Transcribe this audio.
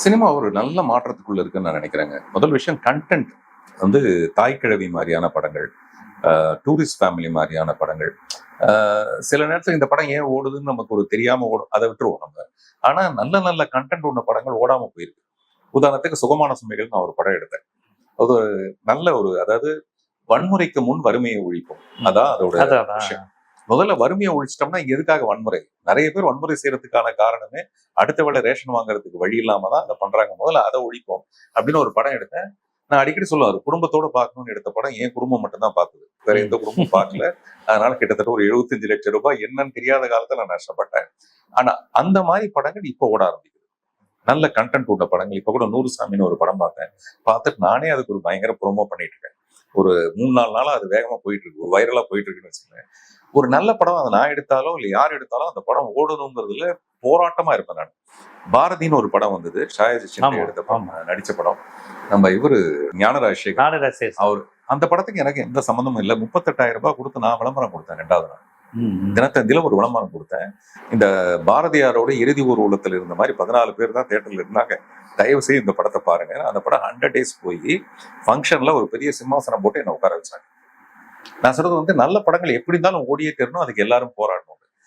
Cinema ஒரு நல்ல மாற்றத்துக்குள்ள இருக்குன்னு நான் நினைக்கிறேங்க. முதல் விஷயம் கண்டென்ட் வந்து தாய்க்கிழவி மாதிரியான படங்கள், டூரிஸ்ட் ஃபேமிலி மாதிரியான படங்கள். சில நேரத்துல இந்த படம் ஏன் ஓடுதுன்னு நமக்கு ஒரு தெரியாம ஓடும். அதை விட்டுருவோம் நம்ம. ஆனா நல்ல நல்ல கண்டென்ட் உள்ள படங்கள் ஓடாம போயிருக்கு. உதாரணத்துக்கு சுகமான சுமைகள் நான் ஒரு படம் எடுத்தேன். அது ஒரு நல்ல ஒரு அதாவது வன்முறைக்கு முன் வறுமையை ஒழிப்போம். அதான் அதோட விஷயம். முதல்ல வறுமையை ஒழிச்சிட்டோம்னா எதுக்காக வன்முறை? நிறைய பேர் வன்முறை செய்யறதுக்கான காரணமே அடுத்த வேளை ரேஷன் வாங்குறதுக்கு வழி இல்லாம தான் அதை பண்றாங்க. முதல்ல அதை ஒழிப்போம் அப்படின்னு ஒரு படம் எடுத்தேன். நான் அடிக்கடி சொல்லுவாரு, குடும்பத்தோட பார்க்கணும்னு எடுத்த படம் என் குடும்பம் மட்டும்தான் பார்த்தது, வேற எந்த குடும்பமும் பார்க்கல. அதனால கிட்டத்தட்ட ஒரு 75 லட்சம் ரூபாய் என்னன்னு தெரியாத காலத்துல நான் நஷ்டப்பட்டேன். ஆனா அந்த மாதிரி படங்கள் இப்ப ஓட ஆரம்பிக்குது. நல்ல கண்டென்ட் உள்ள படங்கள். இப்ப கூட 100 சாமின்னு ஒரு படம் பார்த்தேன். பார்த்துட்டு நானே அதுக்கு ஒரு பயங்கர ப்ரோமோ பண்ணிட்டு இருக்கேன். ஒரு 3-4 நாளா அது வேகமா போயிட்டு இருக்கு, ஒரு வைரலா போயிட்டு இருக்குன்னு வச்சுக்கோங்க. ஒரு நல்ல படம் அதை நான் எடுத்தாலோ இல்லை யார் எடுத்தாலும் அந்த படம் ஓடணுங்கிறதுல போராட்டமா இருப்பேன் நான். பாரதின்னு ஒரு படம் வந்தது, ஷாயாஜி சிண்டே எடுத்த படம், நடிச்ச படம். நம்ம இவரு ஞானராஜசேகர் அவர். அந்த படத்துக்கு எனக்கு எந்த சம்மந்தமும் இல்லை. 38,000 ரூபாய் கொடுத்து நான் விளம்பரம் கொடுத்தேன். 2வது நாள் தினத்தந்தில ஒரு விளம்பரம் கொடுத்தேன். இந்த பாரதியாரோட இறுதி ஊர்வலத்தில் இருந்த மாதிரி 14 பேர் தான் தியேட்டர்ல இருந்தாங்க. தயவு செய்து இந்த படத்தை பாருங்க. அந்த படம் 100 days போய் ஃபங்க்ஷன்ல ஒரு பெரிய சிம்மாசனம் போட்டு என்னை உட்கார வச்சாங்க. நான் சொல்றது வந்து நல்ல படங்கள் எப்படி இருந்தாலும் ஓடியே தரணும், அதுக்கு எல்லாரும் போராடணும்.